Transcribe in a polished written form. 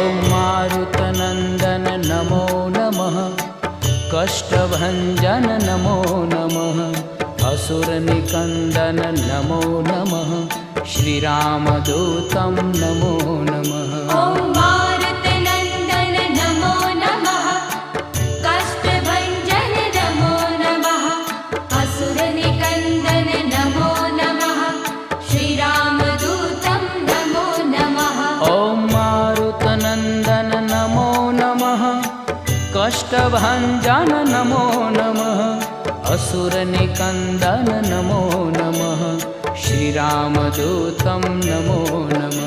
ॐ मारुतनन्दन नमो नमः, कष्टभञ्जन नमो नमः, असुरनिकन्दन नमो नमः, श्रीरामदूतं नमो नमः। ॐ मारुतनन्दन नमो नमः, कष्टभञ्जन नमो नमः, असुरनिकन्दन नमो नमः, श्रीरामदूतं नमो नमः। ॐ मारुतनन्दन नमो नमः, कष्टभञ्जन नमो नमः, असुरनिकन्दन नमो नमः, श्रीरामदूतं नमो नमः।